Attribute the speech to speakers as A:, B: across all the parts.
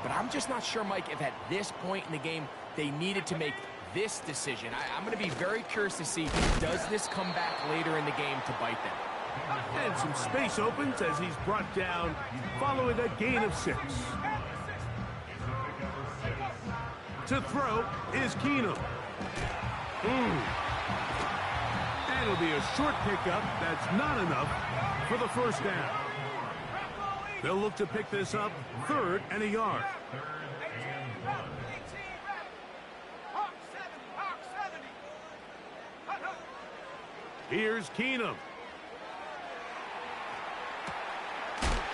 A: But I'm just not sure, Mike, if at this point in the game they needed to make this decision. I'm going to be very curious to see, does this come back later in the game to bite them?
B: And some space opens as he's brought down following a gain of 6. To throw is Keenum. And it'll be a short pickup. That's not enough for the first down. They'll look to pick this up 3rd and a yard. Here's Keenum.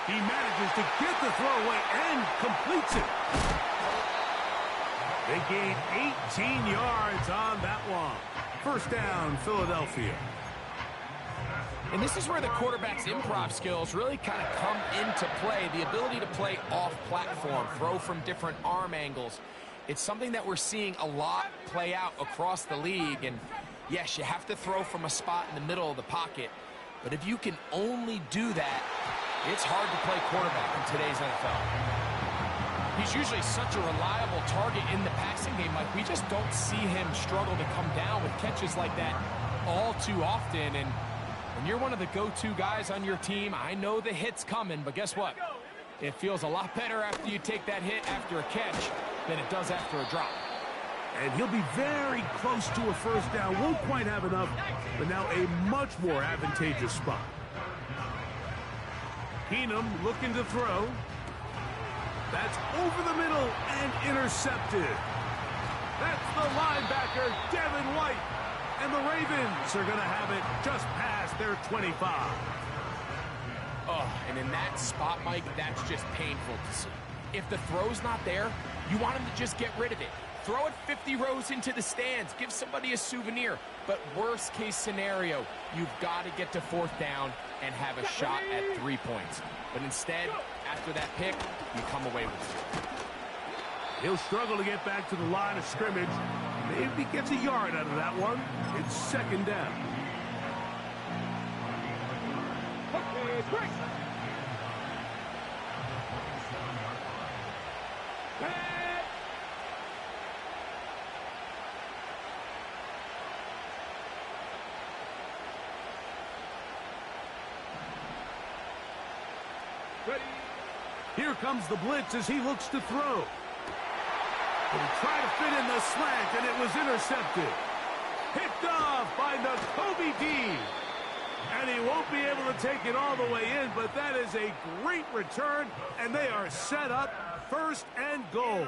B: He manages to get the throw away and completes it. They gain 18 yards on that one. First down, Philadelphia.
A: And this is where the quarterback's improv skills really kind of come into play. The ability to play off-platform, throw from different arm angles. It's something that we're seeing a lot play out across the league. And yes, you have to throw from a spot in the middle of the pocket. But if you can only do that, it's hard to play quarterback in today's NFL. He's usually such a reliable target in the passing game. Like, we just don't see him struggle to come down with catches like that all too often. And when you're one of the go-to guys on your team, I know the hit's coming, but guess what? It feels a lot better after you take that hit after a catch than it does after a drop.
B: And he'll be very close to a first down. Won't quite have enough, but now a much more advantageous spot. Keenum looking to throw. That's over the middle and intercepted. That's the linebacker, Devin White. And the Ravens are going to have it just past their 25.
A: Oh, and in that spot, Mike, that's just painful to see. If the throw's not there, you want him to just get rid of it. Throw it 50 rows into the stands. Give somebody a souvenir. But worst case scenario, you've got to get to 4th down and have a shot at 3 points. But instead, after that pick, you come away with 0.
B: He'll struggle to get back to the line of scrimmage. Maybe gets a yard out of that one. It's 2nd down. Okay, break. Here comes the blitz as he looks to throw. He'll try to fit in the slant, and it was intercepted. Picked off by Nakobe Dean. And he won't be able to take it all the way in, but that is a great return, and they are set up 1st and goal.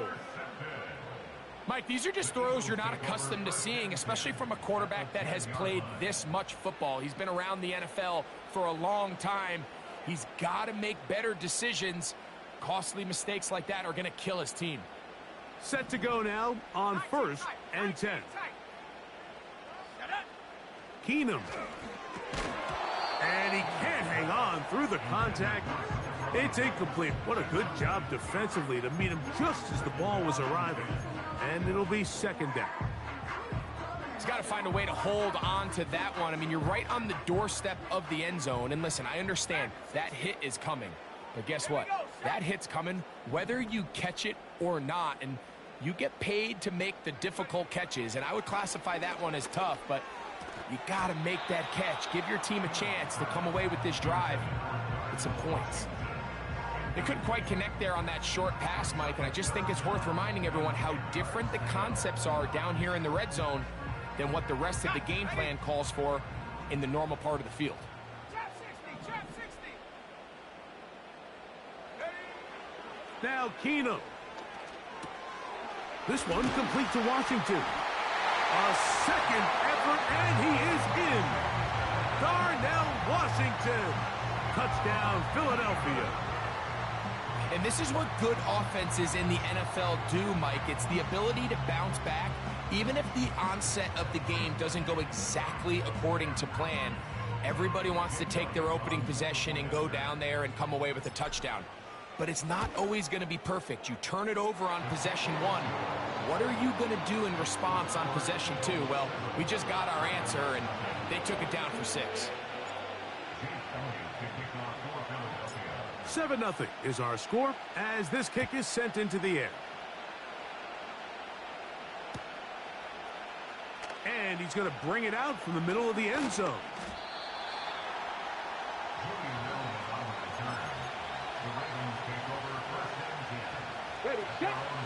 A: Mike, these are just throws you're not accustomed to seeing, especially from a quarterback that has played this much football. He's been around the NFL for a long time. He's got to make better decisions. Costly mistakes like that are going to kill his team.
B: Set to go now on 1st and 10. Keenum. And he can't hang on through the contact. It's incomplete. What a good job defensively to meet him just as the ball was arriving. And it'll be 2nd down.
A: He's got to find a way to hold on to that one. I mean, you're right on the doorstep of the end zone. And listen, I understand that hit is coming. But guess what? That hit's coming whether you catch it or not. And you get paid to make the difficult catches. And I would classify that one as tough, but you got to make that catch. Give your team a chance to come away with this drive with some points. They couldn't quite connect there on that short pass, Mike, and I just think it's worth reminding everyone how different the concepts are down here in the red zone than what the rest of the game plan calls for in the normal part of the field.
B: Now Keenum. This one complete to Washington. A second effort, and he is in. Darnell Washington. Touchdown, Philadelphia.
A: And this is what good offenses in the NFL do, Mike. It's the ability to bounce back, even if the onset of the game doesn't go exactly according to plan. Everybody wants to take their opening possession and go down there and come away with a touchdown. But it's not always going to be perfect. You turn it over on possession 1. What are you going to do in response on possession 2? Well, we just got our answer, and they took it down for 6.
B: 7-0 is our score as this kick is sent into the air. And he's going to bring it out from the middle of the end zone.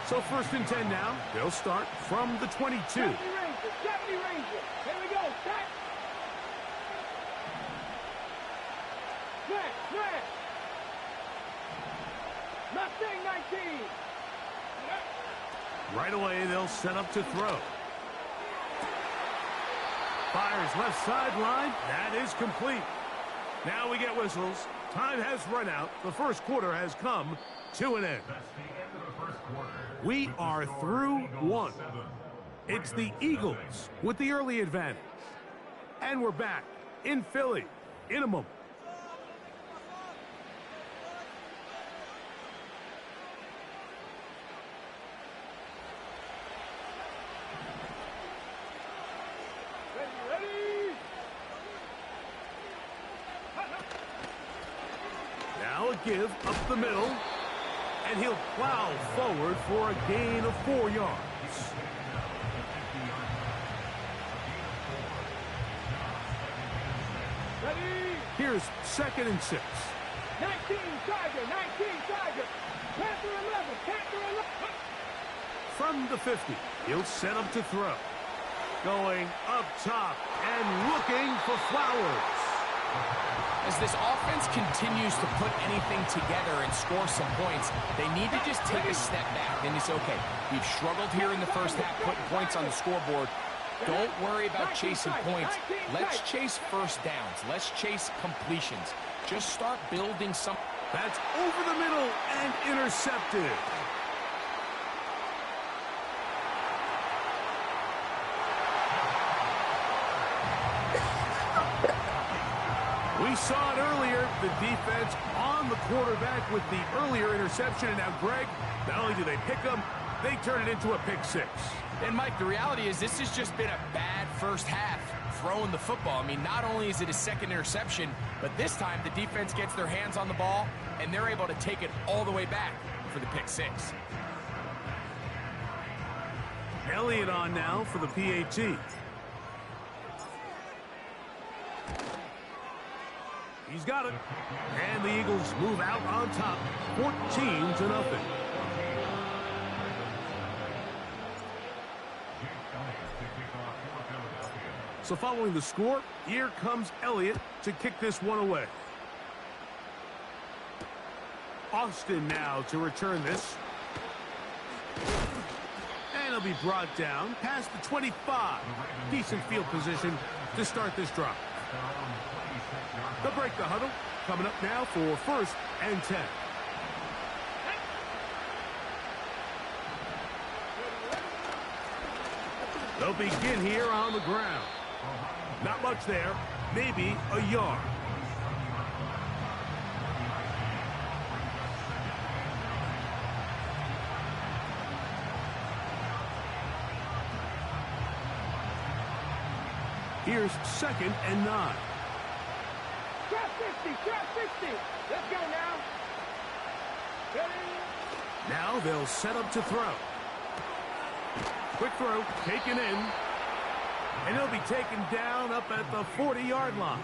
B: So 1st and 10 now. They'll start from the 22.
C: 70 Rangers. Here we go. Set. Smash. Mustang 19.
B: Right away, they'll set up to throw. Fires left sideline. That is complete. Now we get whistles. Time has run out. The first quarter has come to an end. We are through one. It's the Eagles with the early advantage. And we're back in Philly in a moment.
C: Ready.
B: Now a give up the middle. And he'll plow forward for a gain of 4 yards.
C: Ready.
B: Here's 2nd and 6.
C: 19 Tiger. Panther 11.
B: From the 50, he'll set up to throw. Going up top and looking for Flowers.
A: As this offense continues to put anything together and score some points, they need to just take a step back. And it's okay. We've struggled here in the first half putting points on the scoreboard. Don't worry about chasing points. Let's chase first downs. Let's chase completions. Just start building some.
B: That's over the middle and intercepted. We saw it earlier, the defense on the quarterback with the earlier interception. And now, Greg, not only do they pick them, they turn it into a pick 6.
A: And, Mike, the reality is this has just been a bad first half throwing the football. I mean, not only is it a second interception, but this time the defense gets their hands on the ball, and they're able to take it all the way back for the pick 6.
B: Elliott on now for the PAT. He's got it. And the Eagles move out on top, 14-0. So following the score, here comes Elliott to kick this one away. Austin now to return this. And he'll be brought down past the 25. Decent field position to start this drive. They'll break the huddle. Coming up now for 1st and 10. They'll begin here on the ground. Not much there. Maybe a yard. Here's 2nd and 9.
C: Trap 60. Let's go now. Ready.
B: Now they'll set up to throw. Quick throw, taken in. And he'll be taken down up at the 40-yard line.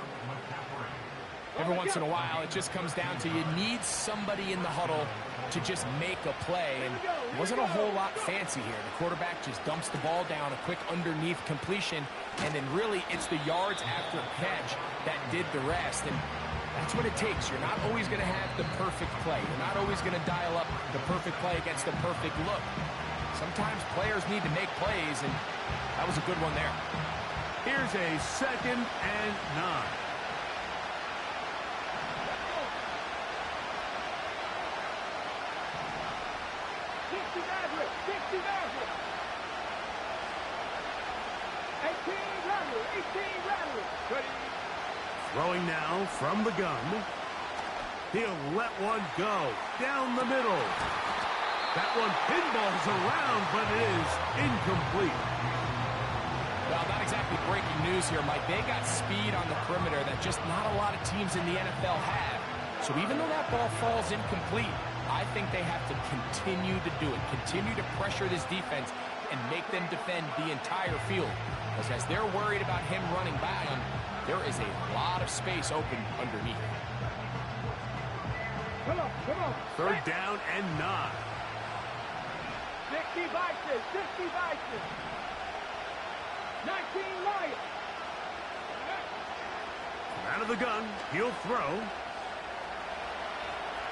A: Every once in a while, it just comes down to you need somebody in the huddle to just make a play. And it wasn't a whole lot fancy here. The quarterback just dumps the ball down, a quick underneath completion, and then really it's the yards after catch that did the rest. And that's what it takes. You're not always going to have the perfect play. You're not always going to dial up the perfect play against the perfect look. Sometimes players need to make plays, and that was a good one there.
B: Here's a 2nd and 9. Throwing now from the gun. He'll let one go down the middle. That one pinballs around, but it is incomplete.
A: Well, not exactly breaking news here, Mike. They got speed on the perimeter that just not a lot of teams in the NFL have. So even though that ball falls incomplete, I think they have to continue to do it, continue to pressure this defense and make them defend the entire field. Because as they're worried about him running by them, there is a lot of space open underneath.
C: Come on, come on.
B: Third down and 9.
C: 60 Vikings, 60 Vikings. 19 Lions.
B: Out of the gun, he'll throw.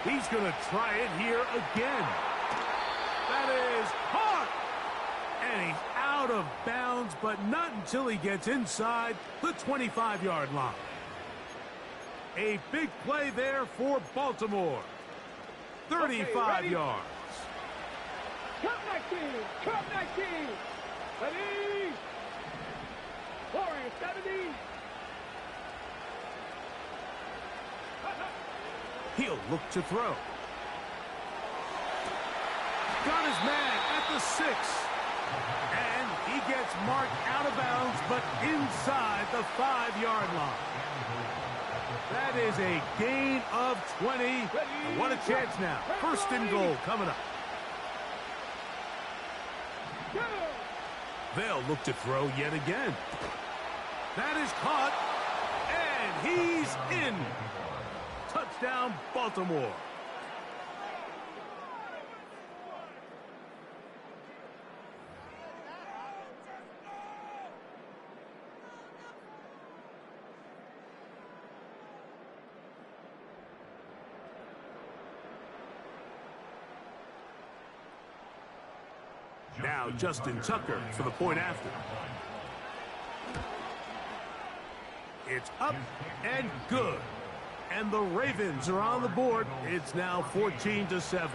B: He's going to try it here again. That is hard. And he's out of bounds, but not until he gets inside the 25-yard line. A big play there for Baltimore. 35 yards.
C: Cup 19, Cup 19. Ready? Warrior 70.
B: He'll look to throw. Got his man at the 6. And he gets marked out of bounds, but inside the 5-yard line. That is a gain of 20. And what a chance now. First and goal coming up. They'll look to throw yet again. That is caught. And he's in. Touchdown, Baltimore. Now Justin Tucker for the point after. It's up and good. And the Ravens are on the board. It's now 14-7.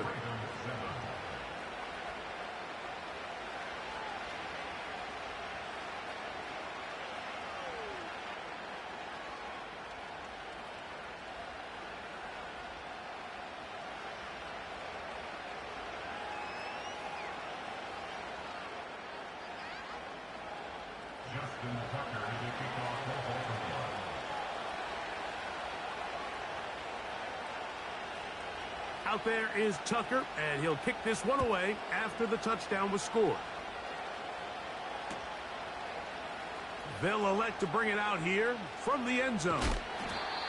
B: Out there is Tucker, and he'll kick this one away after the touchdown was scored. They'll elect to bring it out here from the end zone.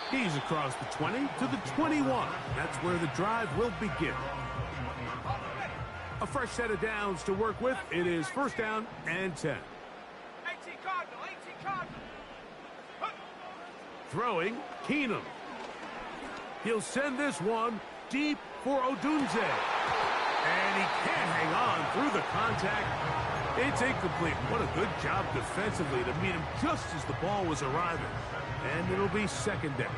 B: He's across the 20 to the 21. That's where the drive will begin. A fresh set of downs to work with. It is first down and 10.
C: 18 Cardinal, 18 Cardinal.
B: Throwing, Keenum. He'll send this one deep for Odunze. And he can't hang on through the contact. It's incomplete. What a good job defensively to meet him just as the ball was arriving. And it'll be second down.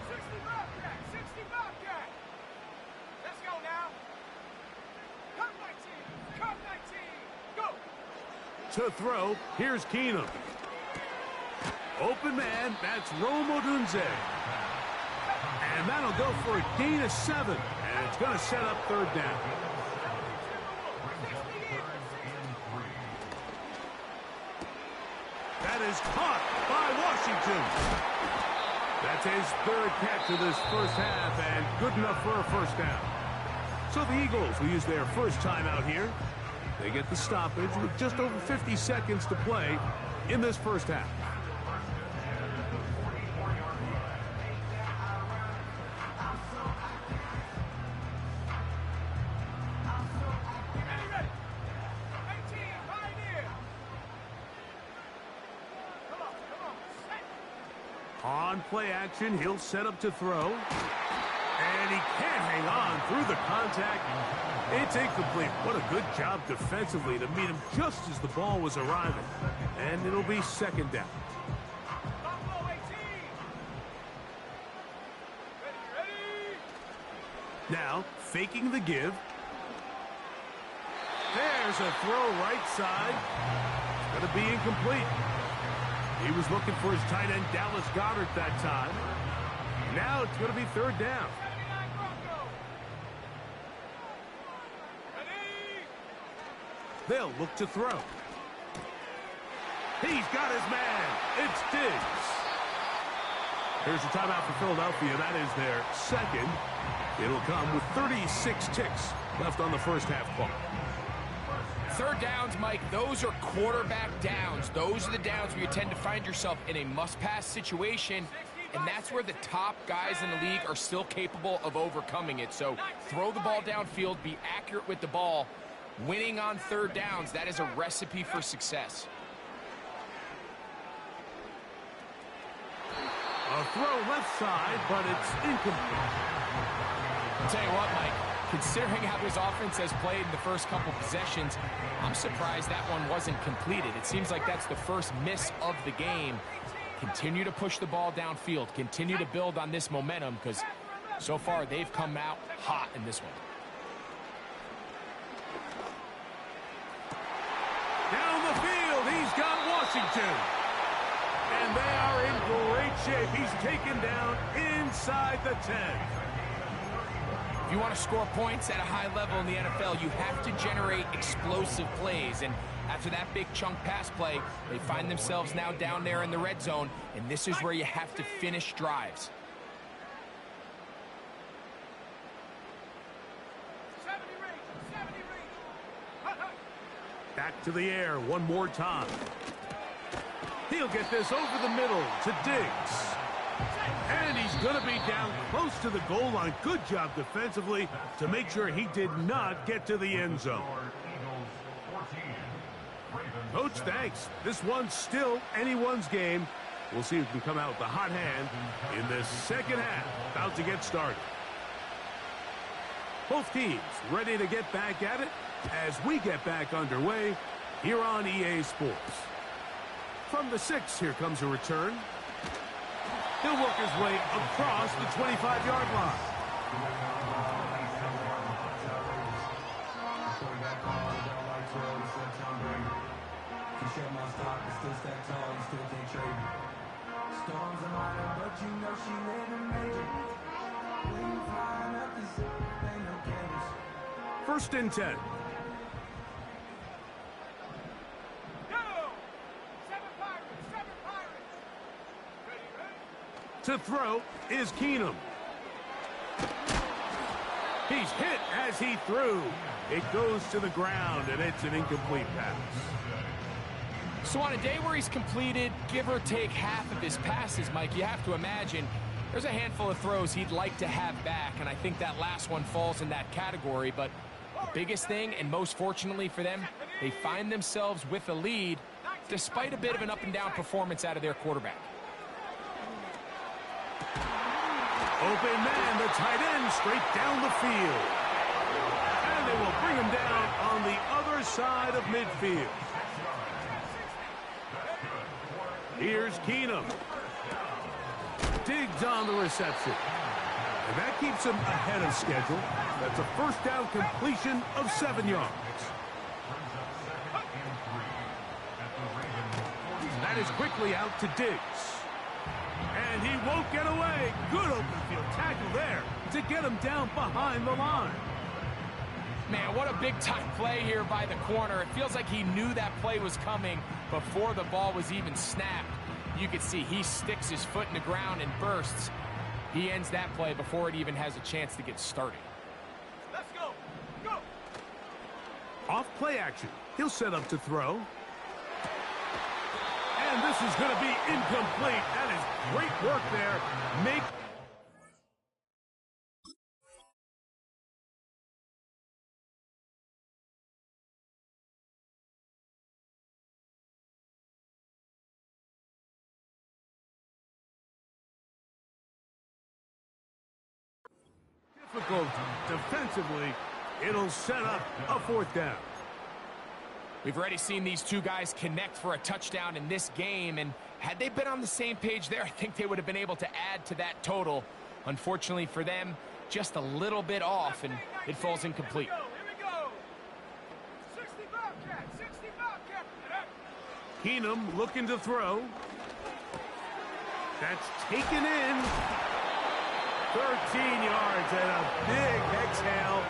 C: 60 Bobcat, 60 Bobcat. Let's go now. Cup 19, Cup 19, go.
B: To throw, here's Keenum. Open man, that's Rome Odunze. And that'll go for a gain of 7. And it's going to set up third down. That is caught by Washington. That's his third catch of this first half, and good enough for a first down. So the Eagles will use their first time out here. They get the stoppage with just over 50 seconds to play in this first half. On play action, he'll set up to throw. And he can't hang on through the contact. It's incomplete. What a good job defensively to meet him just as the ball was arriving. And it'll be second down. Now, faking the give. There's a throw right side. It's going to be incomplete. He was looking for his tight end, Dallas Goedert, that time. Now it's going to be third down. They'll look to throw. He's got his man. It's Diggs. Here's a timeout for Philadelphia. That is their second. It'll come with 36 ticks left on the first half clock.
A: Third downs, Mike, those are quarterback downs. Those are the downs where you tend to find yourself in a must-pass situation, and that's where the top guys in the league are still capable of overcoming it. So throw the ball downfield, be accurate with the ball. Winning on third downs, that is a recipe for success.
B: A throw left side, but it's incomplete.
A: I'll tell you what, Mike, considering how this offense has played in the first couple possessions, I'm surprised that one wasn't completed. It seems like that's the first miss of the game. Continue to push the ball downfield. Continue to build on this momentum, because so far they've come out hot in this one.
B: Down the field, he's got Washington. And they are in great shape. He's taken down inside the 10.
A: If you want to score points at a high level in the NFL, you have to generate explosive plays. And after that big chunk pass play, they find themselves now down there in the red zone, and this is where you have to finish drives.
C: 70 range.
B: Back to the air one more time. He'll get this over the middle to Diggs. And he's going to be down close to the goal line. Good job defensively to make sure he did not get to the end zone. Coach, thanks. This one's still anyone's game. We'll see who can come out with the hot hand in this second half. About to get started. Both teams ready to get back at it as we get back underway here on EA Sports. From the 6, here comes a return. He'll work his way across the 25-yard line. First and 10. To throw is Keenum. He's hit as he threw. It goes to the ground, and it's an incomplete pass.
A: So on a day where he's completed, give or take half of his passes, Mike, you have to imagine there's a handful of throws he'd like to have back, and I think that last one falls in that category. But the biggest thing, and most fortunately for them, they find themselves with a lead despite a bit of an up-and-down performance out of their quarterback.
B: Open man, the tight end, straight down the field. And they will bring him down on the other side of midfield. Here's Keenum. Diggs on the reception. And that keeps him ahead of schedule. That's a first down completion of 7 yards. That is quickly out to Diggs. And he won't get away. Good open field tackle there to get him down behind the line.
A: Man, what a big-time play here by the corner. It feels like he knew that play was coming before the ball was even snapped. You can see he sticks his foot in the ground and bursts. He ends that play before it even has a chance to get started.
C: Let's go. Go.
B: Off play action. He'll set up to throw. And this is going to be incomplete. That is great work there. Difficult defensively. It'll set up a fourth down.
A: We've already seen these two guys connect for a touchdown in this game, and had they been on the same page there, I think they would have been able to add to that total. Unfortunately for them, just a little bit off, and it falls incomplete.
C: Here we go. 60 Bobcat, 60 Bobcat.
B: Keenum looking to throw. That's taken in. 13 yards and a big exhale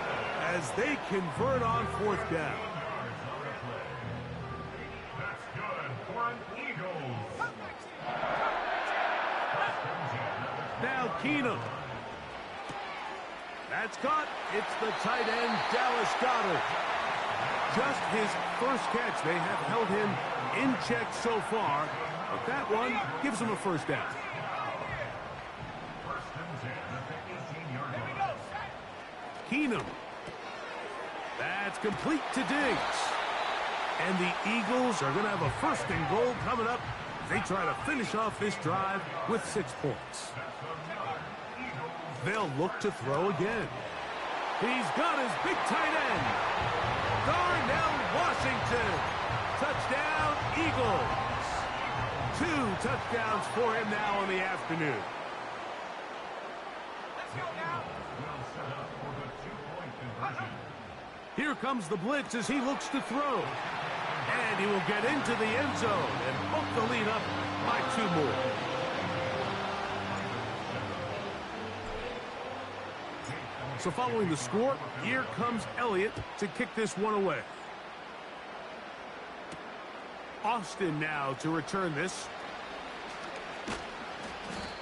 B: as they convert on fourth down. Keenum. That's caught. It's the tight end, Dallas Goedert. Just his first catch. They have held him in check so far, but that one gives him a first down. Keenum. That's complete to Diggs. And the Eagles are going to have a first and goal coming up. They try to finish off this drive with 6 points. They'll look to throw again. He's got his big tight end, Darnell Washington. Touchdown, Eagles. 2 touchdowns for him now in the afternoon.
C: Let's go now.
B: Here comes the blitz as he looks to throw. And he will get into the end zone and bump the lead up by 2 more. So following the score, here comes Elliott to kick this one away. Austin now to return this.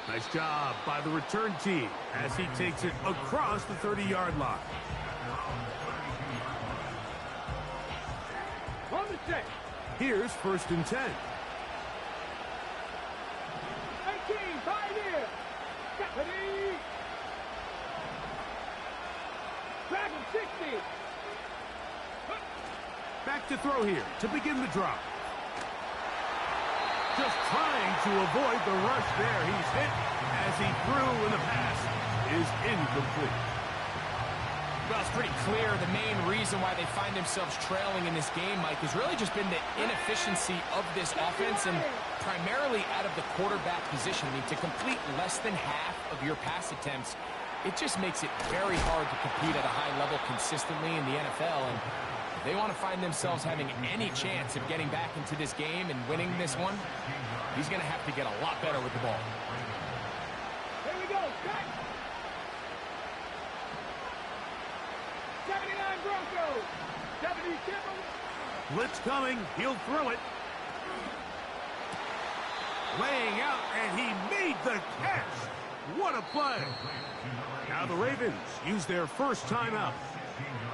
B: Nice job by the return team as he takes it across the 30-yard line.
C: On the set.
B: Here's 1st and 10.
C: 18, 5 here. Stephanie. Dragon 60.
B: Back to throw here to begin the drive. Just trying to avoid the rush there. He's hit as he threw, and the pass is incomplete.
A: Well, it's pretty clear the main reason why they find themselves trailing in this game, Mike, has really just been the inefficiency of this offense and primarily out of the quarterback position. I mean, to complete less than half of your pass attempts, it just makes it very hard to compete at a high level consistently in the NFL. And if they want to find themselves having any chance of getting back into this game and winning this one, he's going to have to get a lot better with the ball.
C: Here we go. Cut. 79 Broncos. 70 Timberwolves.
B: Blitz coming. He'll throw it. Laying out, and he made the catch. What a play. Now the Ravens use their first timeout.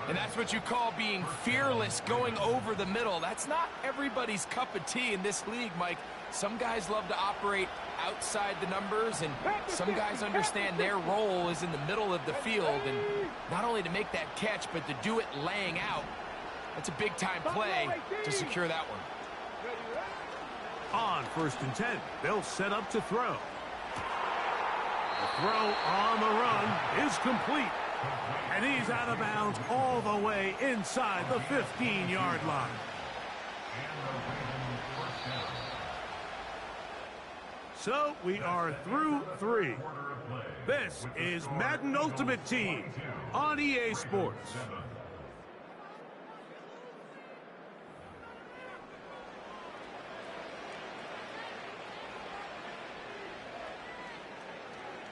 A: And that's what you call being fearless, going over the middle. That's not everybody's cup of tea in this league, Mike. Some guys love to operate outside the numbers, and some guys understand their role is in the middle of the field. And not only to make that catch, but to do it laying out. That's a big-time play to secure that one.
B: On 1st and 10, they'll set up to throw. The throw on the run is complete. And he's out of bounds all the way inside the 15-yard line. So we are through 3. This is Madden Ultimate Team on EA Sports.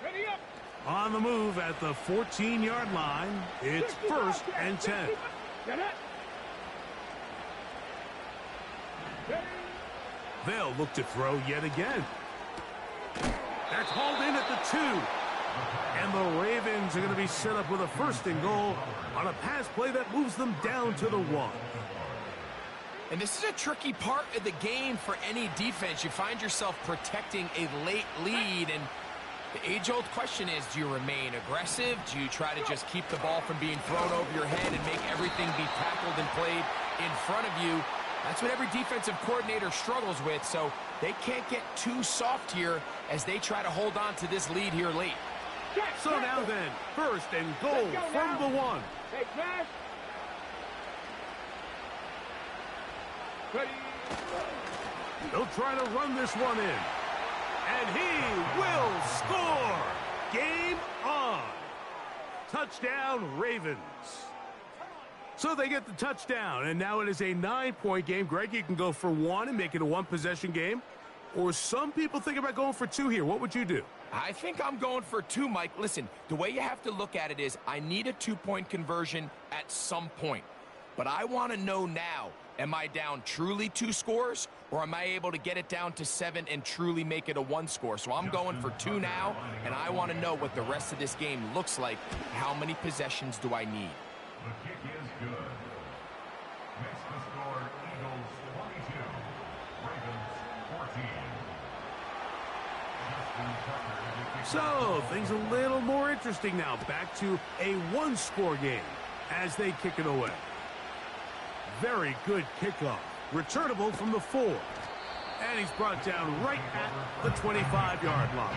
C: Ready up.
B: On the move at the 14-yard line, it's 1st and 10.
C: Get it.
B: They'll look to throw yet again. That's hauled in at the 2. And the Ravens are going to be set up with a 1st and goal on a pass play that moves them down to the 1.
A: And this is a tricky part of the game for any defense. You find yourself protecting a late lead, and the age-old question is, do you remain aggressive? Do you try to just keep the ball from being thrown over your head and make everything be tackled and played in front of you? That's what every defensive coordinator struggles with, so they can't get too soft here as they try to hold on to this lead here late.
B: So now then, 1st and goal from the 1.
C: Hey, Cash. Ready.
B: They'll try to run this one in. And he will score! Game on! Touchdown, Ravens. So they get the touchdown, and now it is a 9-point game. Greg, you can go for 1 and make it a 1-possession game. Or some people think about going for 2 here. What would you do?
A: I think I'm going for 2, Mike. Listen, the way you have to look at it is I need a 2-point conversion at some point. But I want to know now, am I down truly 2 scores, or am I able to get it down to 7 and truly make it a 1 score? So I'm going for 2 now, and I want to know what the rest of this game looks like. How many possessions do I need?
D: The kick is good. Makes the score Eagles 22, Ravens 14.
B: So, things a little more interesting now. Back to a 1-score game as they kick it away. Very good kickoff. Returnable from the 4. And he's brought down right at the 25-yard line.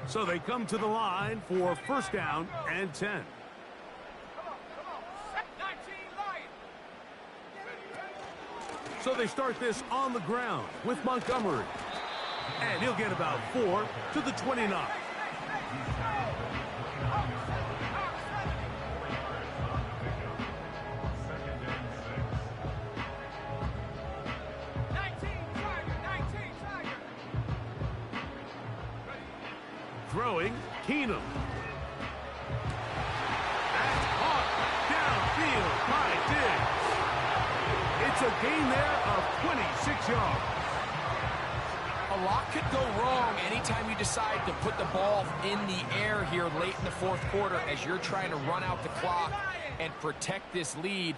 B: So they come to the line for first down and 10.
C: Come on. 19 Lions.
B: So they start this on the ground with Montgomery. And he'll get about 4 to the 29. Throwing, Keenum. And caught downfield by Diggs. It's a gain there of 26 yards.
A: A lot could go wrong anytime you decide to put the ball in the air here late in the 4th quarter as you're trying to run out the clock and protect this lead.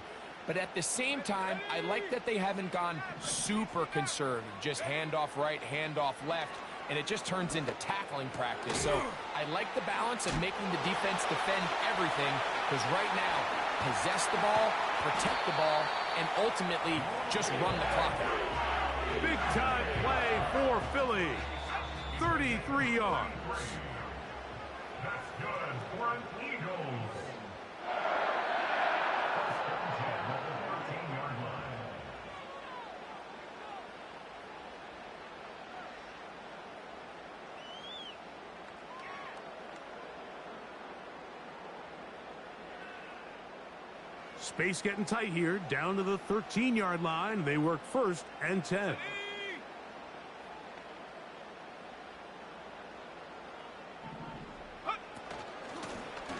A: But at the same time, I like that they haven't gone super conservative, just handoff right, handoff left, and it just turns into tackling practice. So I like the balance of making the defense defend everything, because right now, possess the ball, protect the ball, and ultimately just run the clock out.
B: Big time play for Philly. 33 yards.
D: That's good for an Eagles.
B: Space getting tight here, down to the 13-yard line. They work first and 10.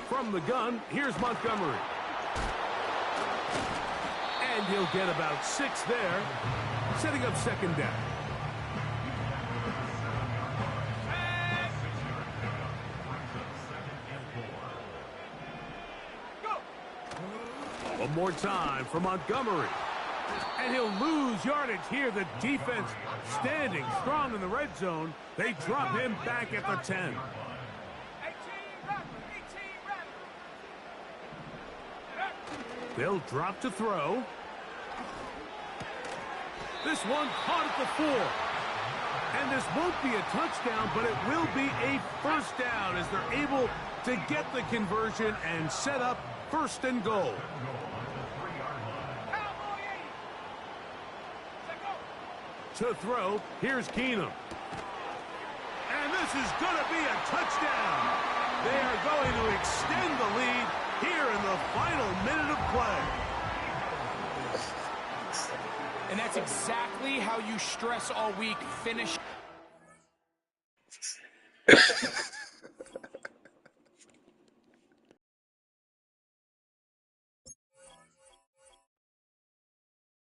B: From the gun, here's Montgomery. And he'll get about 6 there, setting up second down. One more time for Montgomery. And he'll lose yardage here. The defense standing strong in the red zone. They drop him back at the 10. They'll drop to throw. This one caught at the 4. And this won't be a touchdown, but it will be a first down as they're able to get the conversion and set up first and goal. To throw, here's Keenum. And this is going to be a touchdown. They are going to extend the lead here in the final minute of play.
A: And that's exactly how you stress all week. Finish.